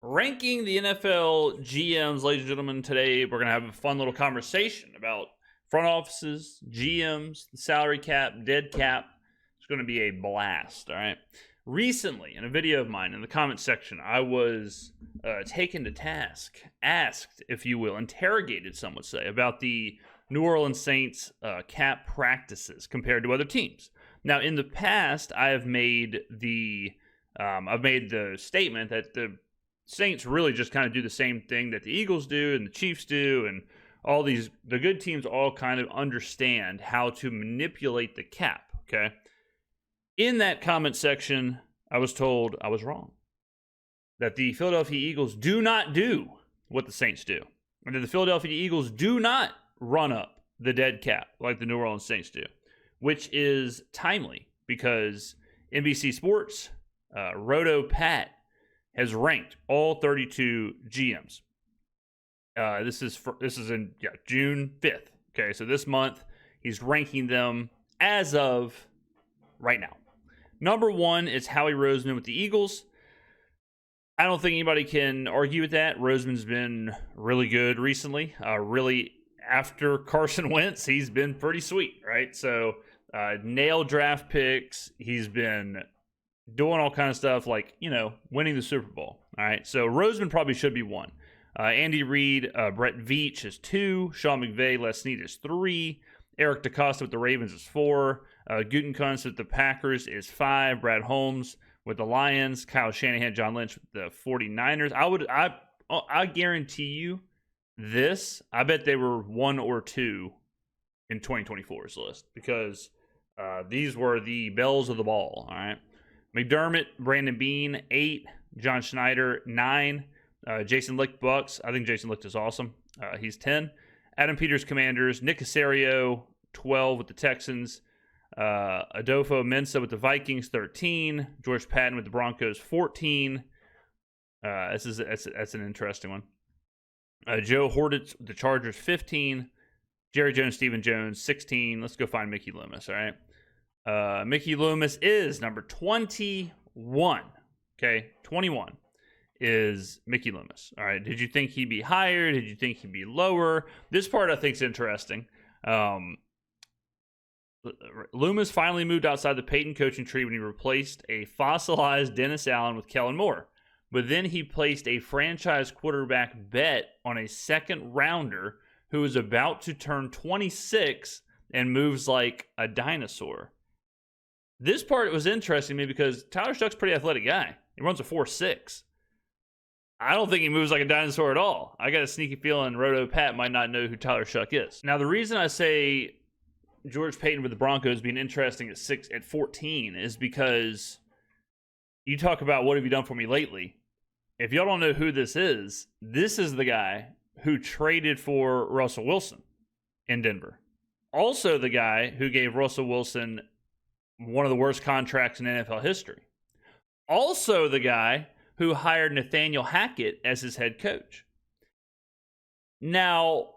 Ranking the NFL GMs, ladies and gentlemen. Today we're going to have a fun little conversation about front offices, GMs, the salary cap, dead cap. It's going to be a blast, all right? Recently, in a video of mine in the comment section, I was taken to task, asked, if you will, interrogated, some would say, about the New Orleans Saints cap practices compared to other teams. Now, in the past, I have made the statement that the Saints really just kind of do the same thing that the Eagles do and the Chiefs do, and all these, the good teams all kind of understand how to manipulate the cap, okay? In that comment section, I was told I was wrong. That the Philadelphia Eagles do not do what the Saints do. And that the Philadelphia Eagles do not run up the dead cap like the New Orleans Saints do. Which is timely because NBC Sports, Roto Pat, has ranked all 32 GMs. This is in June 5th. Okay, so this month he's ranking them as of right now. Number 1 is Howie Roseman with the Eagles. I don't think anybody can argue with that. Roseman's been really good recently. Really, after Carson Wentz, he's been pretty sweet, right? So, nail draft picks. He's been doing all kind of stuff like, winning the Super Bowl. All right, so Roseman probably should be 1. Andy Reid, Brett Veach is 2. Sean McVay, Les Snead is 3. Eric DeCosta with the Ravens is 4. Gutekunst with the Packers is 5. Brad Holmes with the Lions. Kyle Shanahan, John Lynch with the 49ers. I guarantee you this. I bet they were 1 or 2 in 2024's list because these were the bells of the ball. All right. McDermott, Brandon Beane, 8. John Schneider, 9. Jason Licht, Bucks. I think Jason Licht is awesome. He's 10. Adam Peters, Commanders. Nick Caserio, 12 with the Texans. Adolfo Mensa with the Vikings, 13. George Patton with the Broncos, 14. That's an interesting one. Joe Hortitz with the Chargers, 15. Jerry Jones, Stephen Jones, 16. Let's go find Mickey Loomis, all right? Mickey Loomis is number 21. Okay, 21 is Mickey Loomis. All right, did you think he'd be higher? Did you think he'd be lower? This part I think is interesting. Loomis finally moved outside the Payton coaching tree when he replaced a fossilized Dennis Allen with Kellen Moore. But then he placed a franchise quarterback bet on a second rounder who is about to turn 26 and moves like a dinosaur. This part was interesting to me because Tyler Shuck's a pretty athletic guy. He runs a 4.6. I don't think he moves like a dinosaur at all. I got a sneaky feeling Roto Pat might not know who Tyler Shuck is. Now, the reason I say George Payton with the Broncos being interesting at 14 is because you talk about what have you done for me lately. If y'all don't know who this is the guy who traded for Russell Wilson in Denver. Also the guy who gave Russell Wilson one of the worst contracts in NFL history. Also the guy who hired Nathaniel Hackett as his head coach. Now,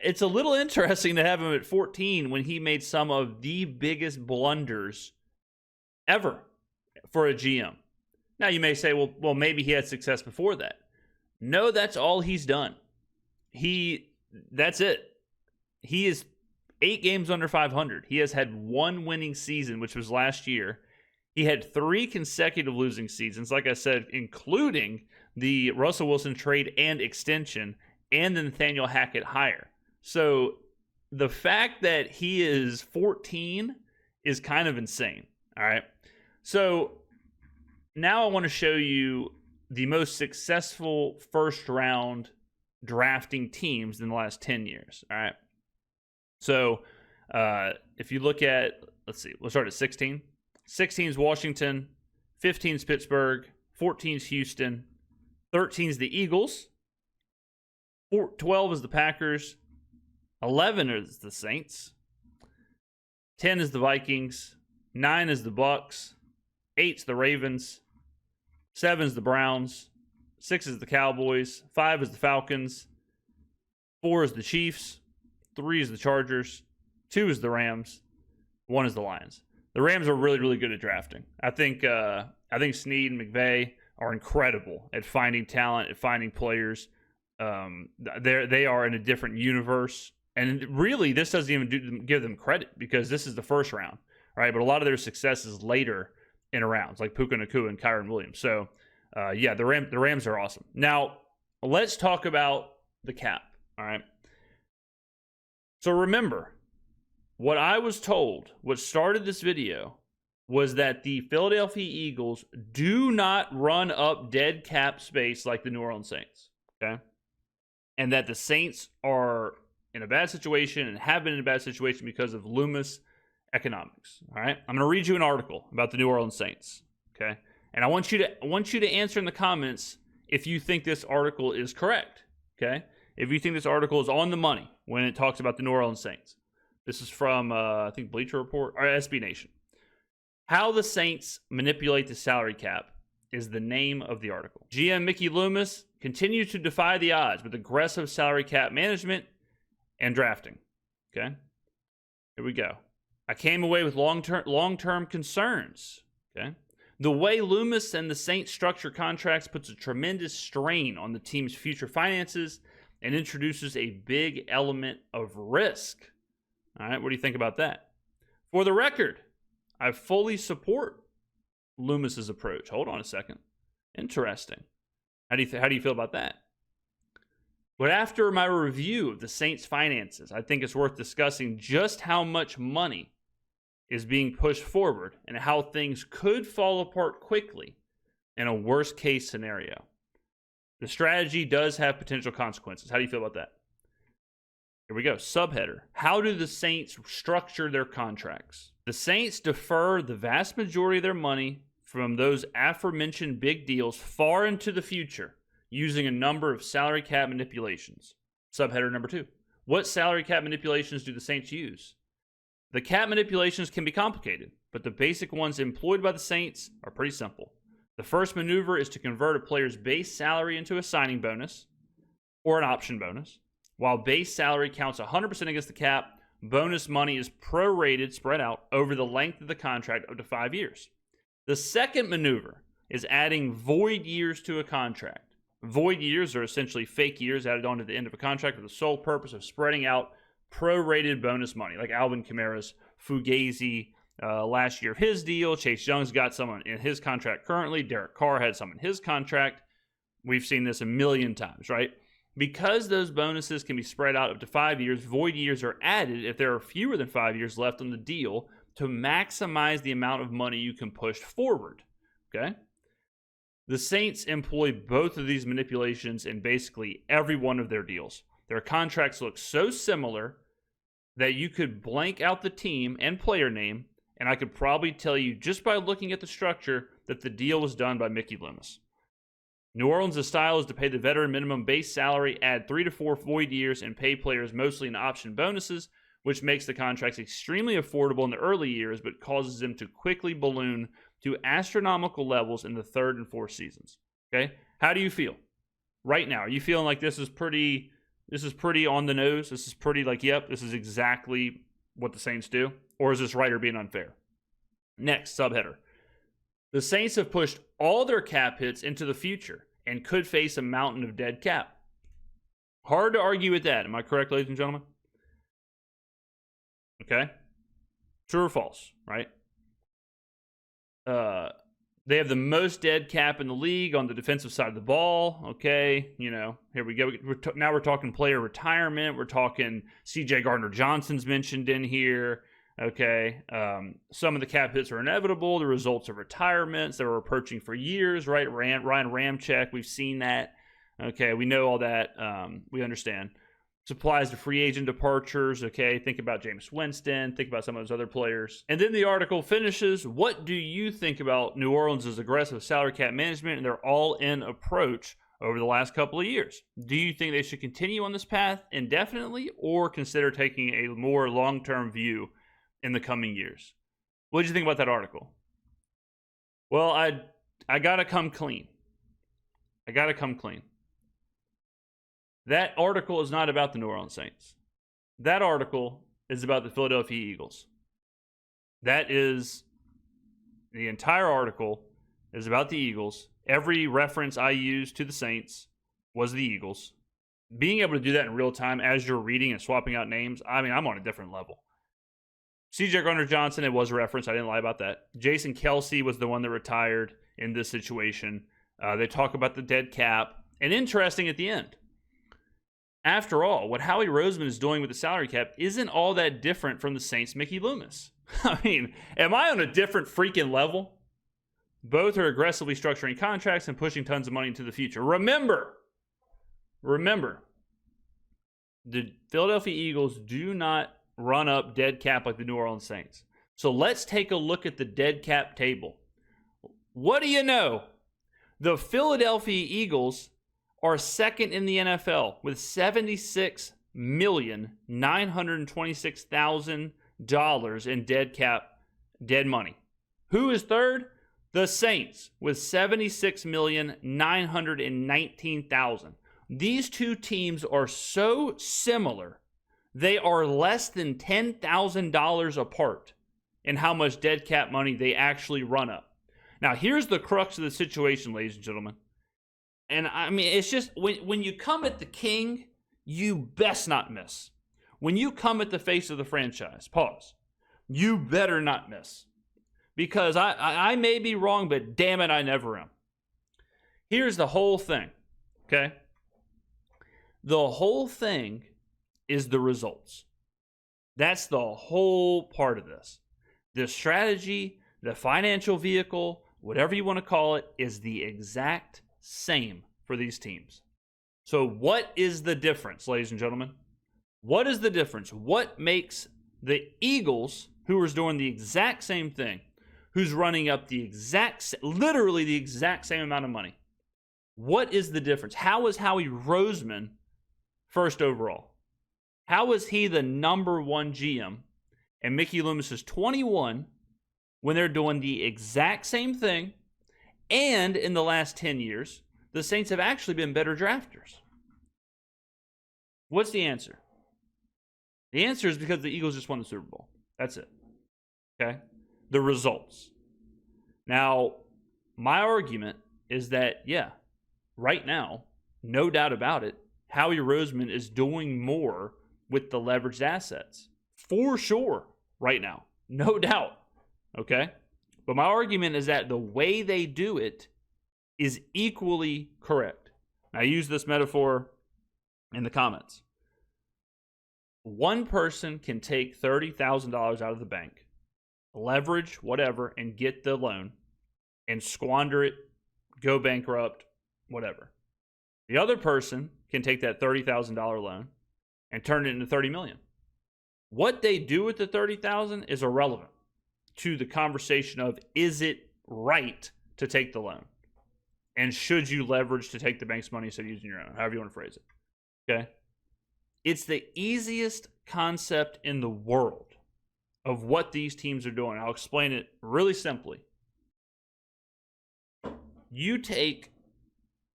it's a little interesting to have him at 14 when he made some of the biggest blunders ever for a GM. Now, you may say, well, maybe he had success before that. No, that's all he's done. That's it. He is 8 games under 500. He has had 1 winning season, which was last year. He had 3 consecutive losing seasons, like I said, including the Russell Wilson trade and extension and the Nathaniel Hackett hire. So the fact that he is 14 is kind of insane. All right. So now I want to show you the most successful first round drafting teams in the last 10 years. All right. So if you look at, let's see, we'll start at 16. 16 is Washington, 15 is Pittsburgh, 14 is Houston, 13 is the Eagles, 12 is the Packers, 11 is the Saints, 10 is the Vikings, 9 is the Bucks, 8 is the Ravens, 7 is the Browns, 6 is the Cowboys, 5 is the Falcons, 4 is the Chiefs, 3 is the Chargers, 2 is the Rams, 1 is the Lions. The Rams are really, really good at drafting. I think Snead and McVay are incredible at finding talent, at finding players. They are in a different universe. And really, this doesn't even give them credit because this is the first round, right? But a lot of their success is later in rounds, like Puka Nacua and Kyron Williams. So, yeah, the Rams are awesome. Now, let's talk about the cap, all right? So remember, what I was told, what started this video, was that the Philadelphia Eagles do not run up dead cap space like the New Orleans Saints, okay? And that the Saints are in a bad situation and have been in a bad situation because of Loomis economics, all right? I'm going to read you an article about the New Orleans Saints, okay? And I want you to answer in the comments if you think this article is correct, okay? If you think this article is on the money when it talks about the New Orleans Saints. This is from, I think, Bleacher Report or SB Nation. How the Saints manipulate the salary cap is the name of the article. GM Mickey Loomis continues to defy the odds with aggressive salary cap management and drafting. Okay, here we go. I came away with long-term concerns. Okay, the way Loomis and the Saints structure contracts puts a tremendous strain on the team's future finances and introduces a big element of risk. All right, what do you think about that? For the record, I fully support Loomis's approach. Hold on a second. Interesting. How do you feel about that? But after my review of the Saints' finances, I think it's worth discussing just how much money is being pushed forward and how things could fall apart quickly in a worst-case scenario. The strategy does have potential consequences. How do you feel about that? Here we go. Subheader. How do the Saints structure their contracts? The Saints defer the vast majority of their money from those aforementioned big deals far into the future using a number of salary cap manipulations. Subheader number 2. What salary cap manipulations do the Saints use? The cap manipulations can be complicated, but the basic ones employed by the Saints are pretty simple. The first maneuver is to convert a player's base salary into a signing bonus or an option bonus. While base salary counts 100% against the cap, bonus money is prorated, spread out, over the length of the contract up to 5 years. The second maneuver is adding void years to a contract. Void years are essentially fake years added onto the end of a contract with the sole purpose of spreading out prorated bonus money, like Alvin Kamara's Fugazi last year of his deal. Chase Young's got some in his contract currently. Derek Carr had some in his contract. We've seen this a million times, right? Because those bonuses can be spread out up to 5 years, void years are added if there are fewer than 5 years left on the deal to maximize the amount of money you can push forward, okay? The Saints employ both of these manipulations in basically every one of their deals. Their contracts look so similar that you could blank out the team and player name, and I could probably tell you just by looking at the structure that the deal was done by Mickey Loomis. New Orleans' style is to pay the veteran minimum base salary, add 3 to 4 void years, and pay players mostly in option bonuses, which makes the contracts extremely affordable in the early years, but causes them to quickly balloon to astronomical levels in the third and fourth seasons. Okay? How do you feel right now? Are you feeling like this is pretty on the nose? This is pretty like, yep, this is exactly what the Saints do? Or is this right or being unfair? Next, subheader. The Saints have pushed all their cap hits into the future and could face a mountain of dead cap. Hard to argue with that. Am I correct, ladies and gentlemen? Okay. True or false, right? They have the most dead cap in the league on the defensive side of the ball. Okay, here we go. Now we're talking player retirement. We're talking C.J. Gardner-Johnson's mentioned in here. Okay, some of the cap hits are inevitable. The results of retirements that were approaching for years, right? Ryan Ramczyk, we've seen that. Okay, we know all that. We understand. Supplies to free agent departures. Okay, think about Jameis Winston. Think about some of those other players. And then the article finishes, what do you think about New Orleans' aggressive salary cap management and their all-in approach over the last couple of years? Do you think they should continue on this path indefinitely or consider taking a more long-term view in the coming years? What did you think about that article? Well, I gotta come clean. That article is not about the New Orleans Saints. That article is about the Philadelphia Eagles. That is, the entire article is about the Eagles Every reference I used to the Saints was the Eagles. Being able to do that in real time as you're reading and swapping out names, I mean, I'm on a different level. C.J. Gardner-Johnson, it was a reference. I didn't lie about that. Jason Kelce was the one that retired in this situation. They talk about the dead cap. And interesting at the end. After all, what Howie Roseman is doing with the salary cap isn't all that different from the Saints' Mickey Loomis. I mean, am I on a different freaking level? Both are aggressively structuring contracts and pushing tons of money into the future. Remember, the Philadelphia Eagles do not run up dead cap like the New Orleans Saints. So let's take a look at the dead cap table. What do you know? The Philadelphia Eagles are second in the NFL with $76,926,000 in dead money. Who is third? The Saints with $76,919,000. These two teams are so similar, they are less than $10,000 apart in how much dead cap money they actually run up. Now, here's the crux of the situation, ladies and gentlemen. And I mean, it's just, when you come at the king, you best not miss. When you come at the face of the franchise, pause. You better not miss. Because I may be wrong, but damn it, I never am. Here's the whole thing, okay? The whole thing is the results. That's the whole part of this. The strategy, the financial vehicle, whatever you want to call it, is the exact same for these teams. So what is the difference, ladies and gentlemen? What is the difference? What makes the Eagles, who is doing the exact same thing, who's running up literally the exact same amount of money, what is the difference? How is Howie Roseman first overall? How is he the number one GM and Mickey Loomis is 21 when they're doing the exact same thing? And in the last 10 years, the Saints have actually been better drafters. What's the answer? The answer is because the Eagles just won the Super Bowl. That's it. Okay? The results. Now, my argument is that, yeah, right now, no doubt about it, Howie Roseman is doing more with the leveraged assets. For sure, right now. No doubt. Okay? But my argument is that the way they do it is equally correct. I use this metaphor in the comments. One person can take $30,000 out of the bank, leverage whatever, and get the loan, and squander it, go bankrupt, whatever. The other person can take that $30,000 loan and turn it into $30 million. What they do with the $30,000 is irrelevant to the conversation of, is it right to take the loan? And should you leverage to take the bank's money instead of using your own? However you want to phrase it. Okay? It's the easiest concept in the world of what these teams are doing. I'll explain it really simply. You take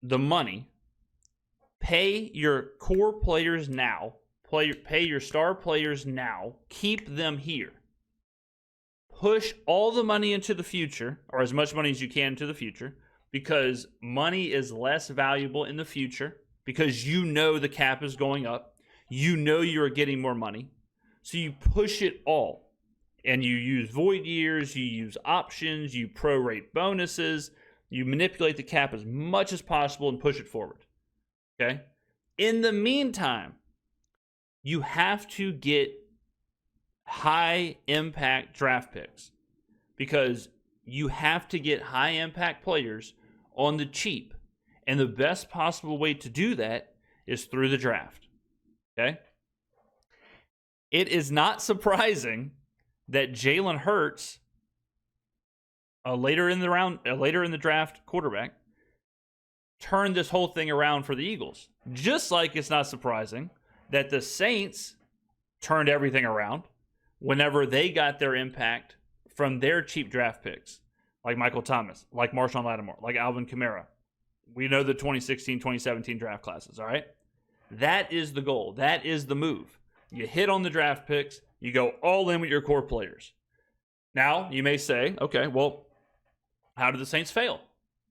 the money, pay your core players now, pay your star players now, keep them here. Push all the money into the future, or as much money as you can into the future, because money is less valuable in the future, because you know the cap is going up. You know you're getting more money. So you push it all. And you use void years, you use options, you prorate bonuses, you manipulate the cap as much as possible and push it forward. Okay? In the meantime, you have to get high impact draft picks, because you have to get high impact players on the cheap. And the best possible way to do that is through the draft. Okay? It is not surprising that Jalen Hurts, later in the draft quarterback, turned this whole thing around for the Eagles. Just like it's not surprising that the Saints turned everything around whenever they got their impact from their cheap draft picks, like Michael Thomas, like Marshawn Lattimore, like Alvin Kamara. We know the 2016, 2017 draft classes, all right? That is the goal. That is the move. You hit on the draft picks. You go all in with your core players. Now, you may say, okay, well, how did the Saints fail?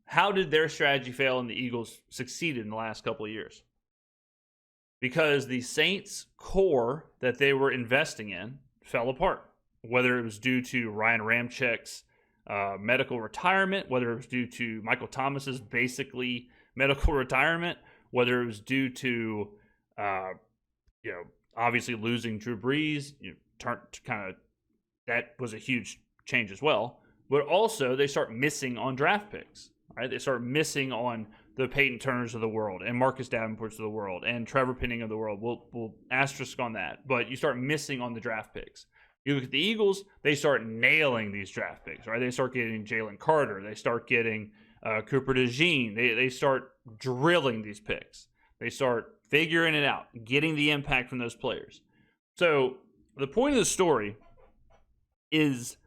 How did their strategy fail and the Eagles succeeded in the last couple of years? Because the Saints' core that they were investing in fell apart. Whether it was due to Ryan Ramczyk's medical retirement, whether it was due to Michael Thomas's basically medical retirement, whether it was due to obviously losing Drew Brees, that was a huge change as well. But also they start missing on draft picks, right? They start missing on the Peyton Turners of the world and Marcus Davenports of the world and Trevor Penning of the world. We'll asterisk on that, but you start missing on the draft picks. You look at the Eagles, they start nailing these draft picks, right? They start getting Jalen Carter. They start getting Cooper DeJean. They start drilling these picks. They start figuring it out, getting the impact from those players. So the point of the story is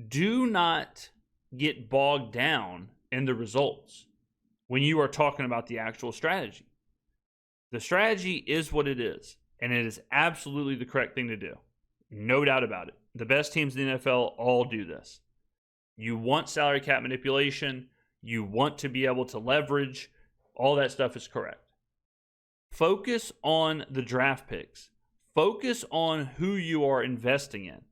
do not get bogged down in the results when you are talking about the actual strategy. The strategy is what it is, and it is absolutely the correct thing to do. No doubt about it. The best teams in the NFL all do this. You want salary cap manipulation. You want to be able to leverage. All that stuff is correct. Focus on the draft picks. Focus on who you are investing in.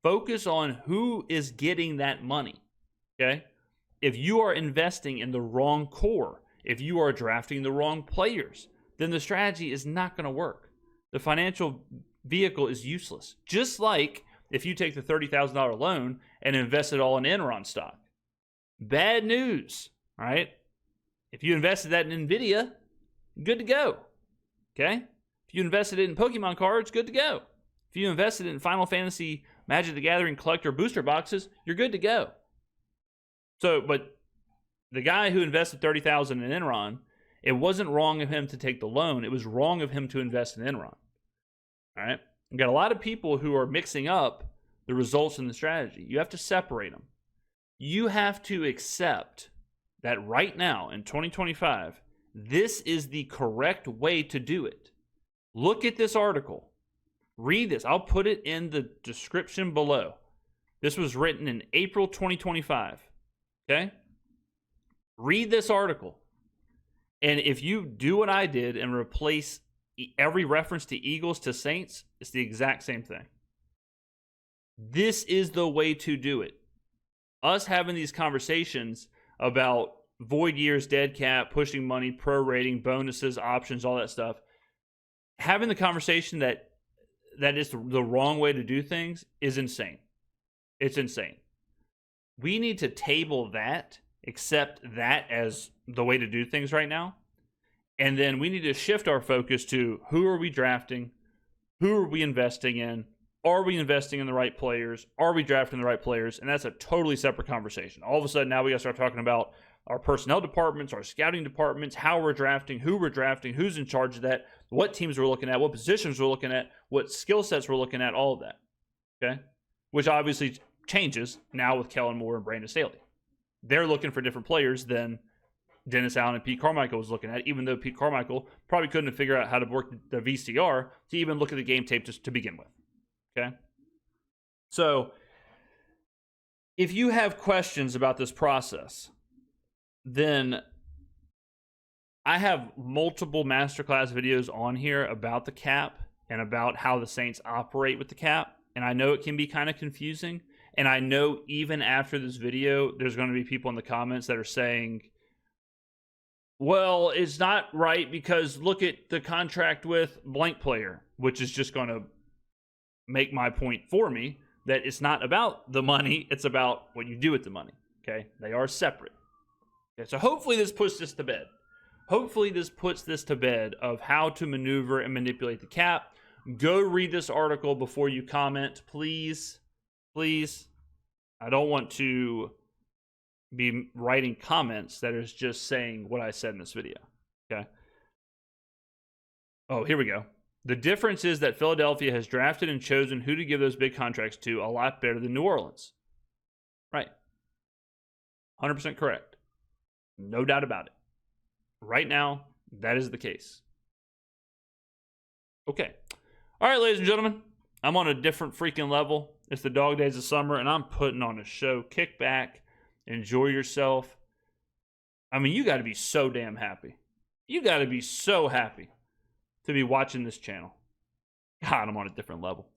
Focus on who is getting that money. Okay? If you are investing in the wrong core, if you are drafting the wrong players, then the strategy is not going to work. The financial vehicle is useless. Just like if you take the $30,000 loan and invest it all in Enron stock. Bad news, right? If you invested that in NVIDIA, good to go. Okay? If you invested it in Pokemon cards, good to go. If you invested it in Final Fantasy Magic the Gathering collector booster boxes, you're good to go. So, but the guy who invested $30,000 in Enron, it wasn't wrong of him to take the loan. It was wrong of him to invest in Enron. All right? You've got a lot of people who are mixing up the results and the strategy. You have to separate them. You have to accept that right now in 2025, this is the correct way to do it. Look at this article. Read this. I'll put it in the description below. This was written in April 2025. Okay? Read this article. And if you do what I did and replace every reference to Eagles to Saints, it's the exact same thing. This is the way to do it. Us having these conversations about void years, dead cap, pushing money, prorating, bonuses, options, all that stuff, having the conversation that is the wrong way to do things is insane. It's insane. We need to table that, accept that as the way to do things right now. And then we need to shift our focus to who are we drafting? Who are we investing in? Are we investing in the right players? Are we drafting the right players? And that's a totally separate conversation. All of a sudden, now we got to start talking about our personnel departments, our scouting departments, how we're drafting, who's in charge of that, what teams we're looking at, what positions we're looking at, what skill sets we're looking at, all of that. Okay? Which obviously changes now with Kellen Moore and Brandon Staley. They're looking for different players than Dennis Allen and Pete Carmichael was looking at, even though Pete Carmichael probably couldn't have figured out how to work the VCR to even look at the game tape just to begin with. Okay? So, if you have questions about this process, then I have multiple masterclass videos on here about the cap and about how the Saints operate with the cap. And I know it can be kind of confusing. And I know even after this video, there's going to be people in the comments that are saying, well, it's not right because look at the contract with blank player, which is just going to make my point for me that it's not about the money. It's about what you do with the money. Okay. They are separate. Okay. So hopefully this puts this to bed. Hopefully this puts this to bed of how to maneuver and manipulate the cap. Go read this article before you comment, please. Please. I don't want to be writing comments that is just saying what I said in this video. Okay. Oh, here we go. The difference is that Philadelphia has drafted and chosen who to give those big contracts to a lot better than New Orleans. Right. 100% correct. No doubt about it. Right now, that is the case. Okay. All right, ladies and gentlemen. I'm on a different freaking level. It's the dog days of summer, and I'm putting on a show. Kick back. Enjoy yourself. I mean, you got to be so damn happy. You got to be so happy to be watching this channel. God, I'm on a different level.